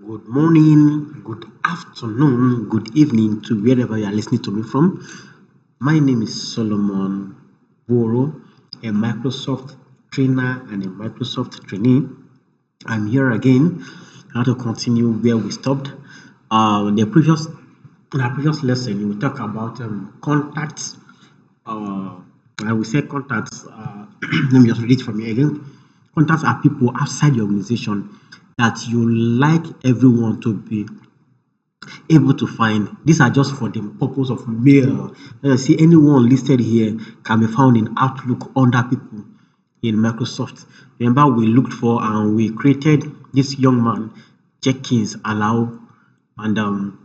Good morning, good afternoon, good evening to wherever you are listening to me from. My name is Solomon BUORO, a Microsoft trainer and a Microsoft trainee. I'm here again how to continue where we stopped. The previous in our previous lesson, we talked about contacts. Uh, I will say contacts. Let me just read it from here again. Contacts are people outside your organization that you like everyone to be able to find. These are just for the purpose of mail. See, anyone listed here can be found in Outlook under people in Microsoft. Remember, we looked for and we created this young man, Jenkins Allow, and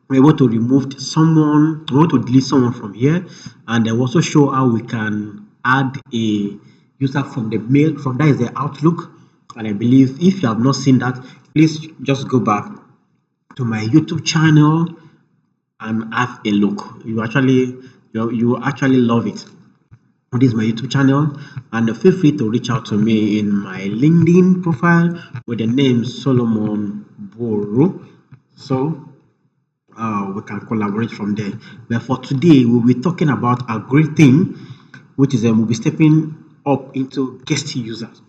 we're able to remove someone, we want to delete someone from here, and they also show how we can add a user from the mail, from that is the Outlook. And I believe if you have not seen that, please just go back to my YouTube channel and have a look. You actually love it. This is my YouTube channel, and feel free to reach out to me in my LinkedIn profile with the name Solomon Boro. So we can collaborate from there. But for today, we'll be talking about a great thing, which is we'll be stepping up into guest users.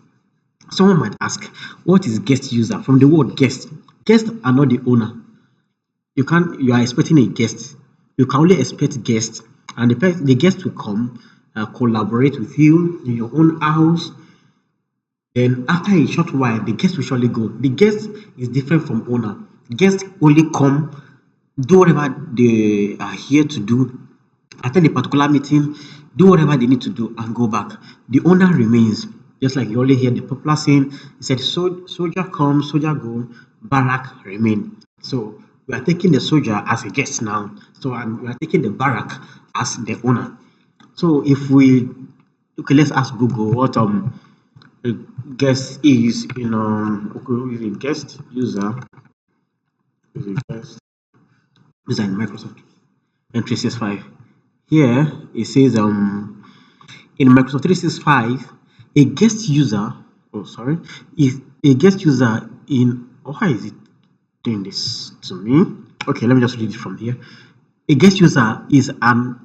Someone might ask, what is guest user? From the word guest, guests are not the owner. You are expecting a guest. You can only expect guests, and the guest will come, collaborate with you in your own house. Then after a short while, the guest will surely go. The guest is different from owner. Guests only come, do whatever they are here to do, attend a particular meeting, do whatever they need to do, and go back. The owner remains. Just like you only hear the popular saying, he said, soldier come, soldier go, barrack remain. So we are taking the soldier as a guest now. So and we are taking the barrack as the owner. So if we okay, let's ask Google what a guest is in okay, is a guest user is a guest user in Microsoft and 365. Here it says in Microsoft 365, a guest user, oh sorry, is a guest user in why is it doing this to me? Okay, let me just read it from here. A guest user is an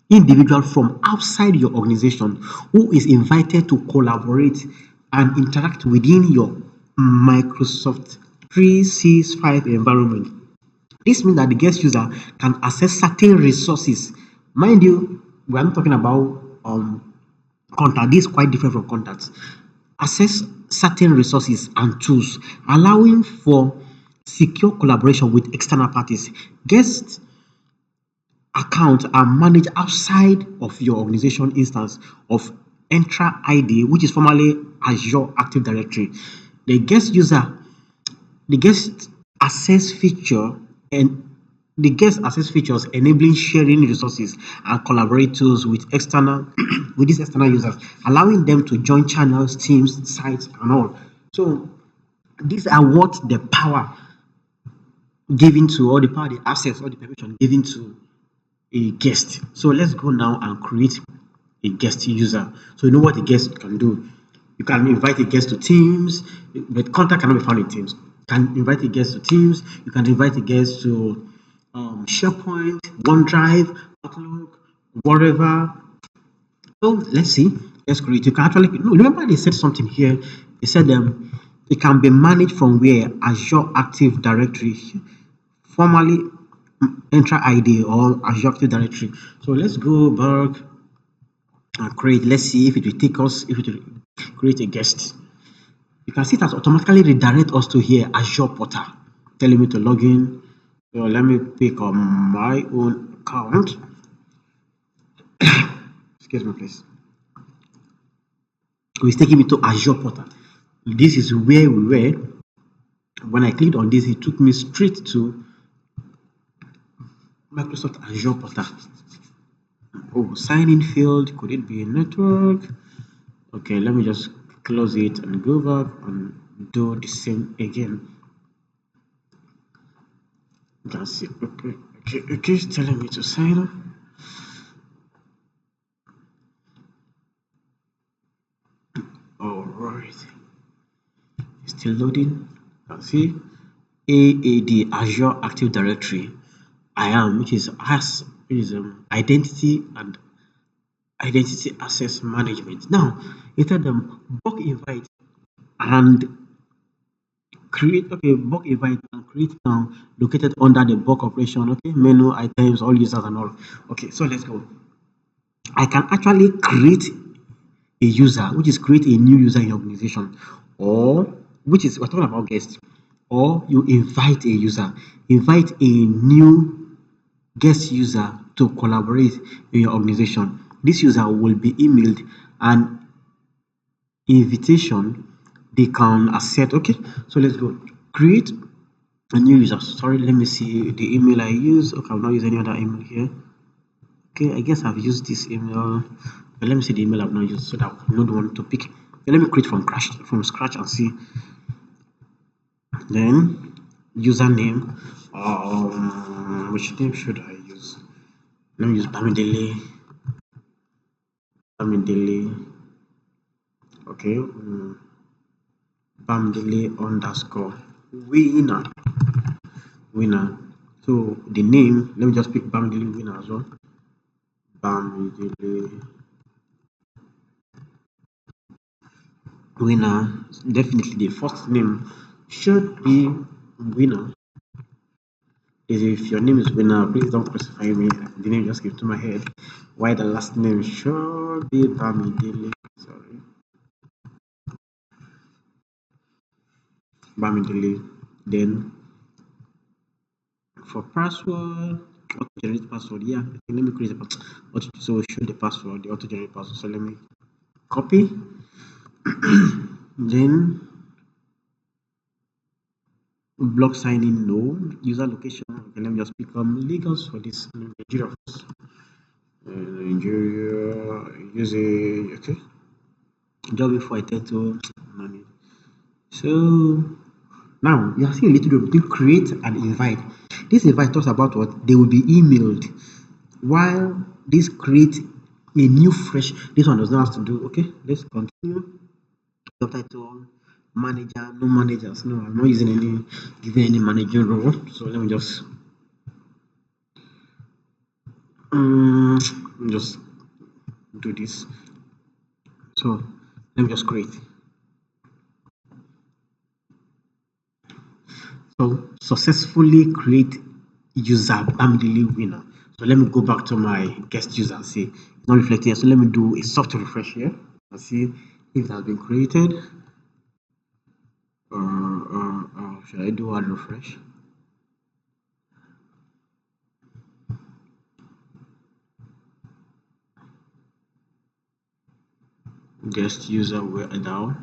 individual from outside your organization who is invited to collaborate and interact within your Microsoft 365 environment. This means that the guest user can access certain resources. Mind you, we are not talking about contact. This is quite different from contacts. Access certain resources and tools, allowing for secure collaboration with external parties. Guest accounts are managed outside of your organization instance of Entra ID, which is formerly Azure Active Directory. The guest user the guest access feature and the guest access features enabling sharing resources and collaborate tools with external with these external users, allowing them to join channels, teams, sites, and all. So these are what the power given to or the power, the access, or the permission given to a guest. So let's go now and create a guest user. So you know what a guest can do. You can invite a guest to Teams, but contact cannot be found in Teams. You can invite a guest to Teams. You can invite a guest to SharePoint, OneDrive, Outlook, whatever. So let's see. Let's create. You can actually no, remember they said something here. They said it can be managed from where Azure Active Directory, formerly Entra ID or Azure Active Directory. So let's go back and create. Let's see if it will take us, if it will create a guest. You can see it has automatically redirect us to here, Azure Portal, telling me to log in. So let me pick on my own account. Excuse me, please. It's taking me to Azure Portal. This is where we were. When I clicked on this, it took me straight to Microsoft Azure Portal. Oh, sign in field. Could it be a network? Okay, let me just close it and go back and do the same again. That's it. Okay, it's telling me to sign up. All right, it's still loading. Let's see. AAD, Azure Active Directory. I am, which is as which is identity and identity access management. Now, you tell them bulk invite and create, okay, bulk invite and create now located under the bulk operation, okay, menu items, all users and all. Okay, so let's go. I can actually create a user, which is create a new user in your organization, or which is we're talking about guests, or you invite a user, invite a new guest user to collaborate in your organization. This user will be emailed an invitation they can accept. Okay, so let's go. Create a new user. Sorry, let me see the email I use. Okay, I'll not use any other email here. Okay, I guess I've used this email, but let me see the email I've not used so that I know the one to pick. Okay, let me create from scratch and see. Then username. Which name should I use? Let me use Bamidele. Bamidele. Okay. Bamidele underscore winner. Winner. So the name, let me just pick Bamidele winner as well. Bamidele winner. Definitely the first name should be winner. If your name is winner, please don't crucify me. The name just came to my head. Why the last name should be Bamidele. Sorry. Bamidele. Then for password, auto generate password. Yeah, okay, let me create a password. So show the password, the auto generate password. So let me copy. Then block signing, no. User location. Okay, let me just pick Lagos for this. Nigeria first. Nigeria. Use a okay. Just before I tell to money. So now you are seeing a little bit between create and invite. This invite talks about what they will be emailed, while this create a new fresh. This one does not have to do. Okay, let's continue. Job title, manager, no managers. No, I'm not using any giving any managing role. So let me um, just do this. So let me just create. So successfully create user Bamidele winner. So let me go back to my guest user and see it's not reflected here. So let me do a soft refresh here and see if it has been created. Should I do hard refresh? Guest user where now?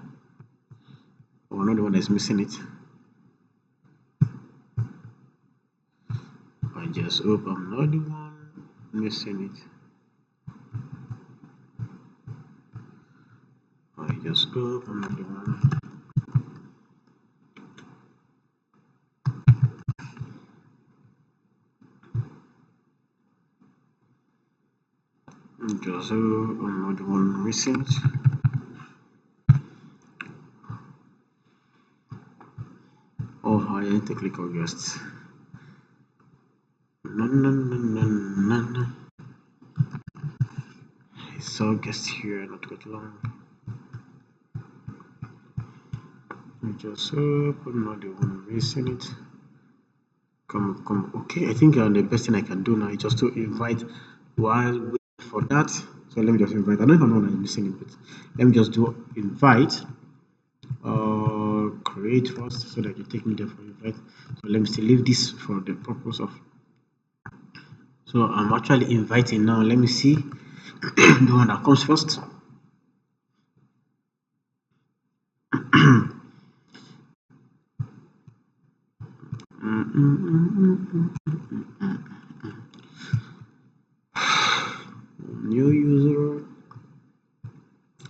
Oh, not the one that's missing it. I just hope I'm not the one missing it. I just hope I'm not the one. Just hope I'm not the one missing it. Oh, I didn't click on guests. No, no, no, no, no, no. I saw guest here not quite long. I just hope I'm not the one missing it. Come. Okay, I think the best thing I can do now is just to invite while waiting for that. So let me just invite. I don't know if I'm not missing it, but let me just do invite. Create first so that you take me there for invite. So let me still leave this for the purpose of. So I'm actually inviting now. Let me see the one that comes first. New user.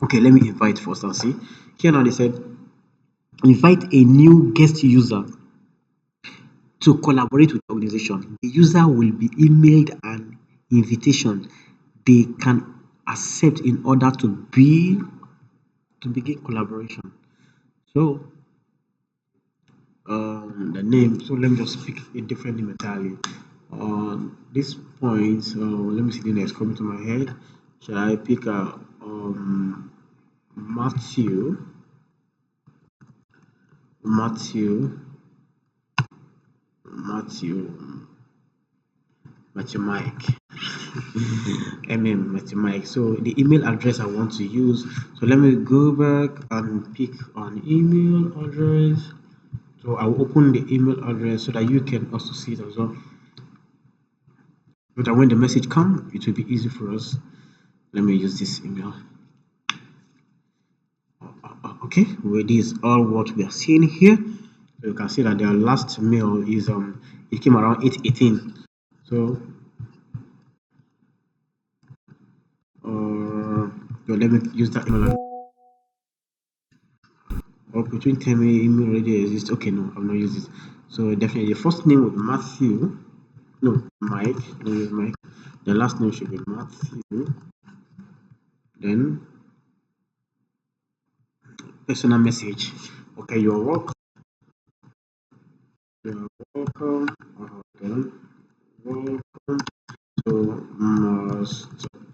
Okay, let me invite first and see. Here now they said invite a new guest user to collaborate with the organization. The user will be emailed an invitation they can accept in order to begin collaboration. So the name. So let me just pick a different name entirely. On this point, let me see the next coming to my head. Should I pick a Matthew? Matthew, Matthew, Matthew Mike. Matthew Mike. So the email address I want to use. So let me go back and pick an email address. So I will open the email address so that you can also see it as well. So that when the message comes, it will be easy for us. Let me use this email. Okay, well, this is all what we are seeing here. So you can see that their last mail is it came around 8:18. So let me use that email. Between 10 email already exists. Okay, no, I've not used it. So definitely the first name would be Matthew. No, Mike. Let me use Mike. The last name should be Matthew. Then personal message. Okay, you're welcome. You're welcome. Then welcome to Masterpiece.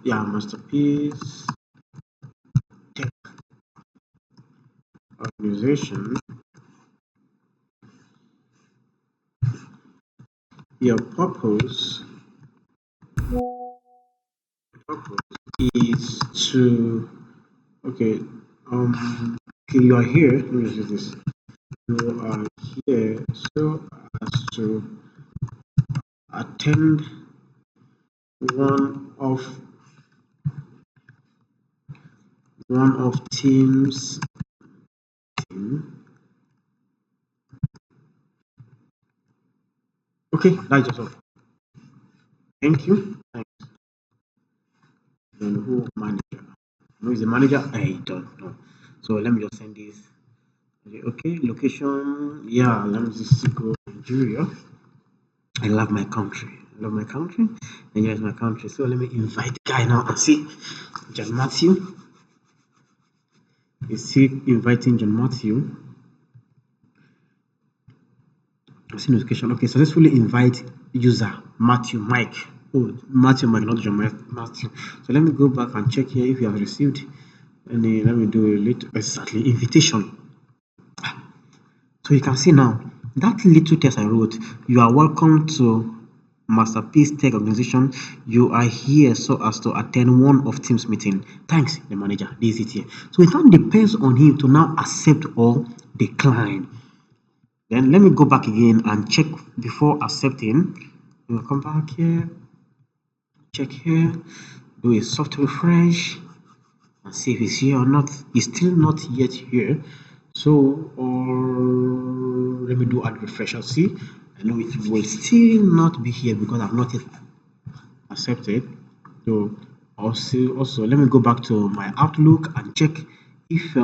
Yeah, Masterpiece Tech Organization. Your purpose is to okay you are here. Let me see this. You are here so as to attend one of team's team. Okay, that's just all. Thank you. Thanks. Then who manager? Who is the manager? I don't know. So let me just send this. Okay, location. Yeah, let me just go Nigeria. I love my country. I love my country. Nigeria is my country. So let me invite the guy now and see. John Matthew. Is he inviting John Matthew? I see notification. Okay, successfully invite user Matthew Mike. Oh, Matthew Mike, not John Matthew. So let me go back and check here if you have received any. Let me do a little exactly invitation. So you can see now that little text I wrote. You are welcome to Masterpiece Tech Organization. You are here so as to attend one of Teams meeting. Thanks, the manager. This is it here. So it now depends on him to now accept or decline. Then let me go back again and check before accepting. We'll come back here, check here, do a soft refresh and see if it's here or not. It's still not yet here. So let me do add refresh and see. I know it will still not be here because I've not yet accepted. So also let me go back to my Outlook and check if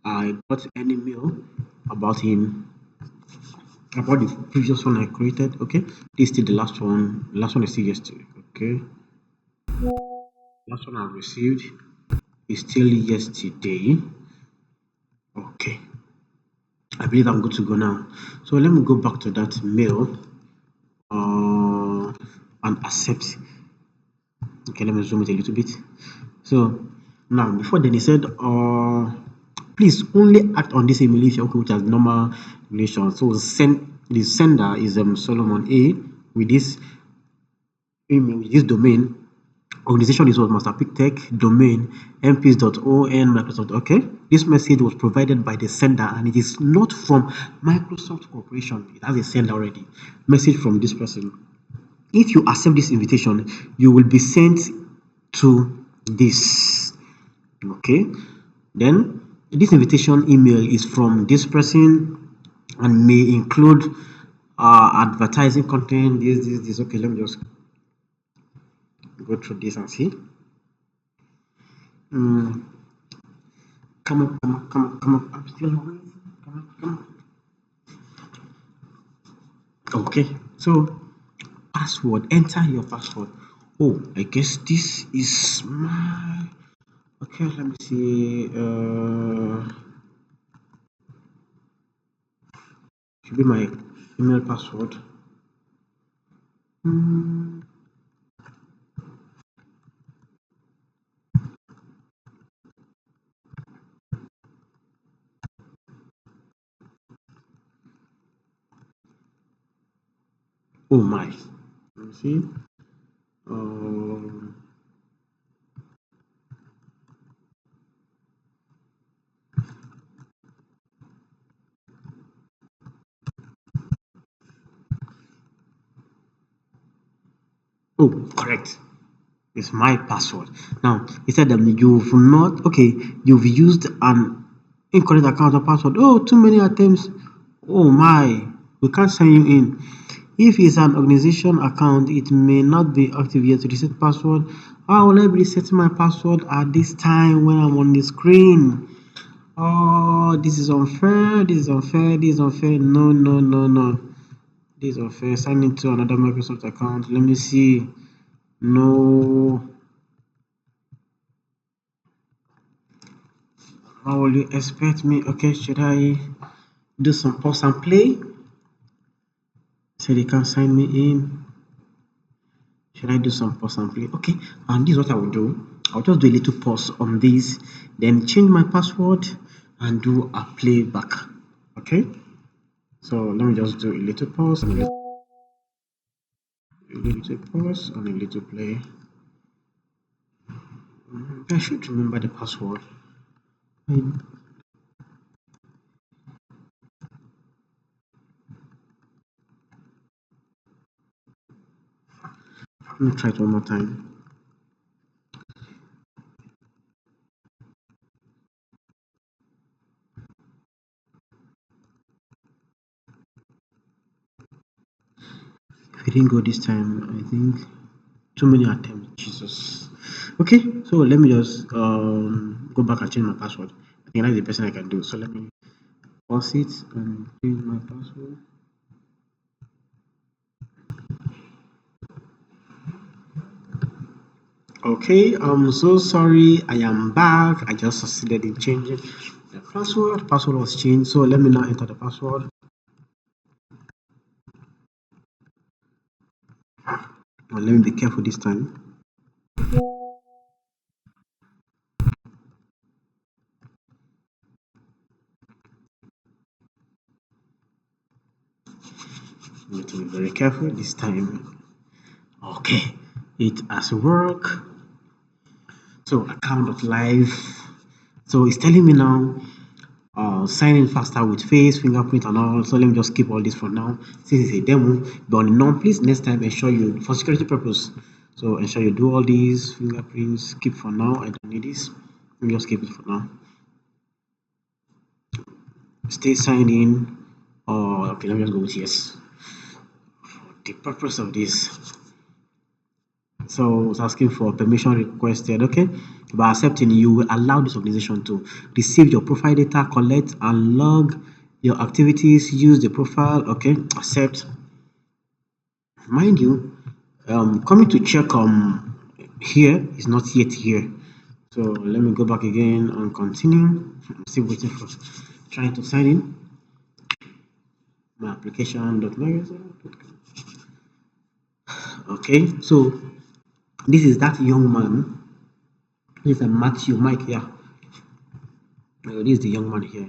I got any mail about him, about the previous one I created. Okay, this is still the last one. The last one is still yesterday. Okay, last one I've received is still yesterday. Okay, I believe I'm good to go now. So let me go back to that mail and accept. Okay, let me zoom it a little bit. So now before then he said please only act on this email if you're okay with as normal relation. So the sender is Solomon A with this email, with this domain. Organization is what Masterpiece Tech domain mpeace.on Microsoft. Okay, this message was provided by the sender and it is not from Microsoft Corporation. It has a sender already. Message from this person. If you accept this invitation, you will be sent to this. Okay, then this invitation email is from this person and may include advertising content. This. Okay, let me just go through this and see. Come on. I'm still waiting. Come on. Okay, so password. Enter your password. Oh, I guess this is my. Okay, let me see. should be my email password. Hmm. Oh my. Let me see. Um, oh, correct. It's my password. Now, he said that you've not, okay, you've used an incorrect account or password. Oh, too many attempts. Oh my, we can't sign you in. If it's an organization account, it may not be active yet to reset password. How will I be resetting my password at this time when I'm on the screen? Oh, this is unfair. This is unfair. This is unfair. No, no, no, no. This is unfair. Sign into another Microsoft account. Let me see. No. How will you expect me? Okay, should I do some pause and play? So they can sign me in. Should I do some pause and play? Okay, and this is what I will do. I'll just do a little pause on this, then change my password and do a playback. Okay, so let me just do a little pause and a little pause and a little play. I should remember the password. Let me try it one more time. If it didn't go this time, I think too many attempts. Jesus. Okay, so let me just go back and change my password. I think that's the best thing I can do. So let me pause it and change my password. Okay, I'm so sorry. I am back. I just succeeded in changing the password. Password was changed. So let me now enter the password. And let me be careful this time. I need to be very careful this time. Okay, it has worked. So account of life. So it's telling me now sign in faster with face, fingerprint, and all. So let me just keep all this for now. Since it's a demo, but on non, please next time ensure you, for security purpose, so ensure you do all these fingerprints. Keep for now. I don't need this. Let me just keep it for now. Stay signed in. Okay, let me just go with yes. For the purpose of this, so it's asking for permission requested. Okay, by accepting, you will allow this organization to receive your profile data, collect and log your activities, use the profile. Okay, accept. Mind you, coming to check here is not yet here. So let me go back again and continue. I'm still waiting for trying to sign in. My application.magazine.com. Okay, so this is that young man. This is a Matthew Mike here. This is the young man here.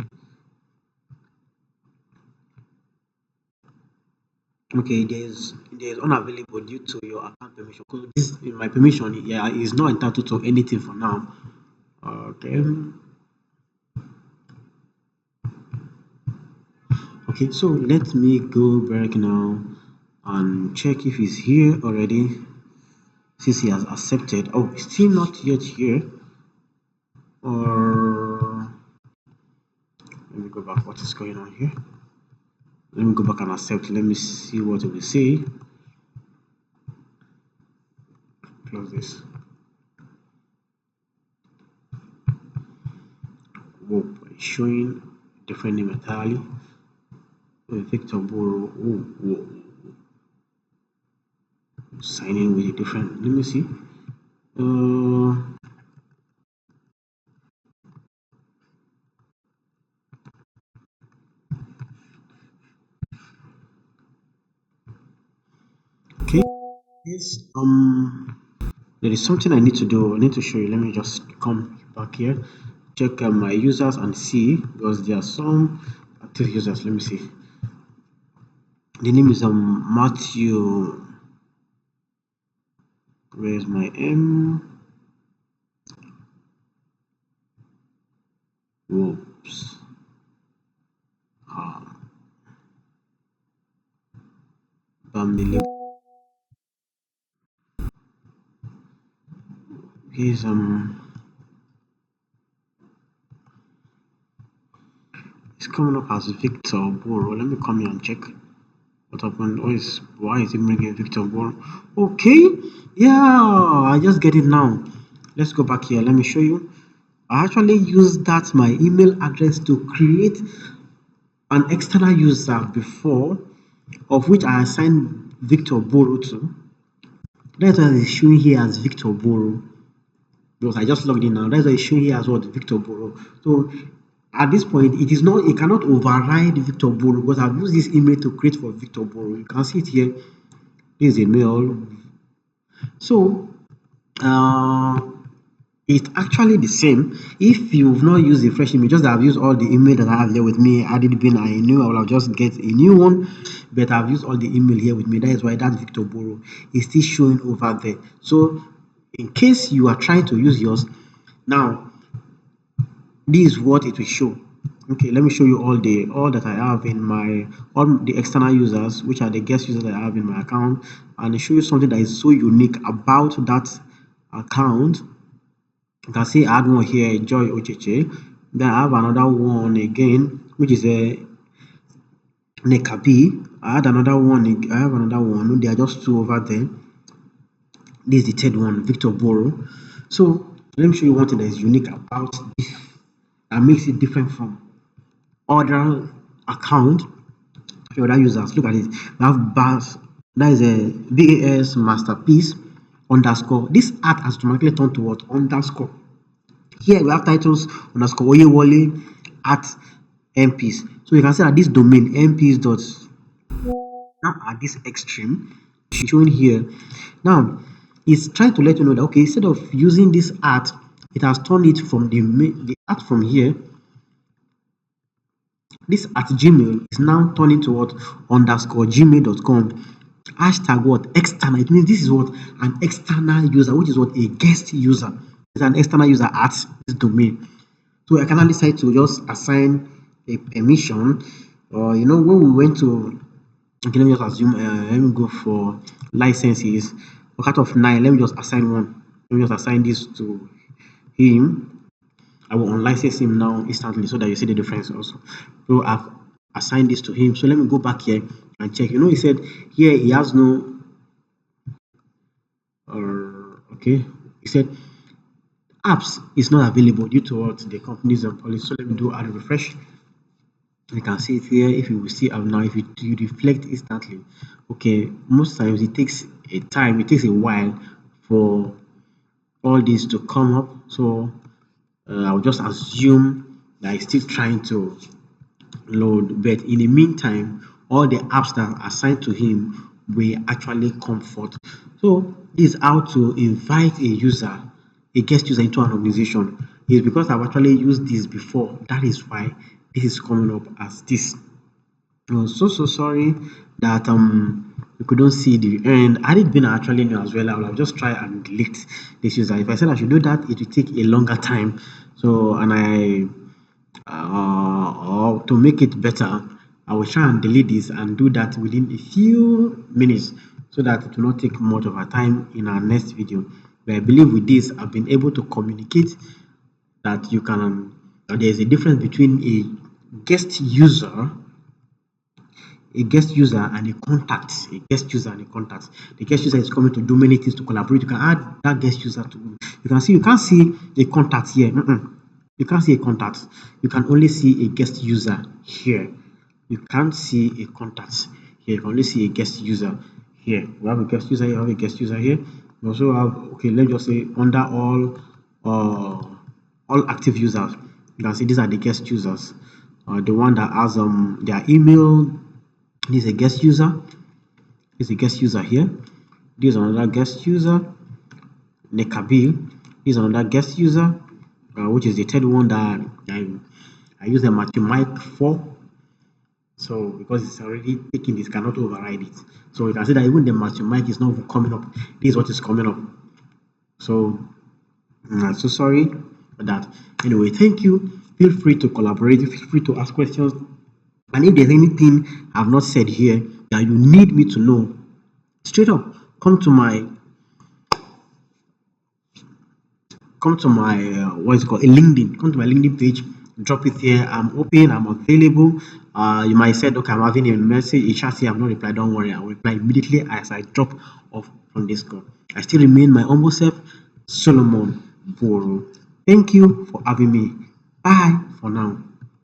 Okay, there's unavailable due to your account permission. Because this my permission, yeah, is not entitled to anything for now. Okay. Okay, so let me go back now and check if he's here already. Since he has accepted. Oh, still not yet here. Or let me go back. What is going on here? Let me go back and accept. Let me see what it will say. Close this. Whoa, it's showing different name entirely. Victor BUORO. Oh, whoa. Sign in with a different. Let me see. Uh, Yes. There is something I need to do. I need to show you. Let me just come back here, check my users and see because there are some active users. Let me see. The name is Matthew. Where's my M? Whoops. Ah, Bamdele. He's It's coming up as Victor Boro. Let me come here and check what happened. Why is it bringing Victor Boro? Okay, yeah, I just get it now. Let's go back here. Let me show you. I actually used that my email address to create an external user before, of which I assigned Victor Boro to. That's why it's showing here as Victor Boro because I just logged in now. That's why it's showing here as what Victor Boro. So at this point, it cannot override Victor Boro because I've used this email to create for Victor Boro. You can see it here. This is a mail. So uh, it's actually the same. If you've not used a fresh email, just that I've used all the email that I have here with me, had it been I knew I would have just get a new one, but I've used all the email here with me. That is why that Victor Boro is still showing over there. So in case you are trying to use yours, now this is what it will show. Okay, let me show you all that I have in my all the external users, which are the guest users that I have in my account, and show you something that is so unique about that account. You can see I had one here, Joy Ocheche. Then I have another one again, which is a Nekabi. I have another one. They are just two over there. This is the third one, Victor Boro. So let me show you one thing that is unique about this that makes it different from other account for other users. Look at it. We have bars. That is a BAS masterpiece underscore. This art has automatically turned to what? Underscore. Here we have titles underscore Oyewole at Mpeace. So you can see that this domain Mpeace dot now at this extreme showing here. Now it's trying to let you know that okay, instead of using this art, it has turned it from the art from here. This at Gmail is now turning to what underscore gmail.com. Hashtag what external. It means this is what an external user, which is what a guest user. It's an external user at this domain. So I can only decide to just assign a permission. Or when we went to okay, let me just assume let me go for licenses. Out of 9, let me just assign one. Let me just assign this to him. I will unlicense him now instantly so that you see the difference also. So I've assigned this to him. So let me go back here and check. He said here he has no okay. He said apps is not available due to what the company's policy. So let me do add refresh. You can see it here. If you will see now, if you reflect instantly, okay, most times it takes a while for all this to come up. So I'll just assume that it's still trying to load, but in the meantime, all the apps that are assigned to him will actually come forth. So this is how to invite a guest user into an organization. Is because I've actually used this before. That is why this is coming up as this. I'm so sorry that you couldn't see the end. Had it been actually new as well, I would have just tried and delete this user. If I said I should do that, it would take a longer time. So and I or to make it better, I will try and delete this and do that within a few minutes so that it will not take much of our time in our next video. But I believe with this, I've been able to communicate that you can there's a difference between a guest user and a contact. A guest user and a contact. The guest user is coming to do many things to collaborate. You can add that guest user to. You can't see a contact here. You can't see a contact. You can only see a guest user here. You can't see a contact here. You can only see a guest user here. We have a guest user here. We have a guest user here. We also have let's just say under all active users. You can see these are the guest users. The one that has their email. This is a guest user. This is a guest user here. This is another guest user. Nekabil. This is another guest user, which is the third one that I use the Matthew Mike for. So because it's already taken, this cannot override it. So you can see that even the Matthew Mike is not coming up. This is what is coming up. So I'm so sorry for that. Anyway, thank you. Feel free to collaborate. Feel free to ask questions. And if there's anything I've not said here that you need me to know, straight up, come to my what is it called, a LinkedIn. Come to my LinkedIn page, drop it here. I'm open, I'm available. You might say, okay, I'm having a message, a chat here, I've not replied. Don't worry, I'll reply immediately as I drop off from this call. I still remain my humble self, Solomon Boro. Thank you for having me. Bye for now.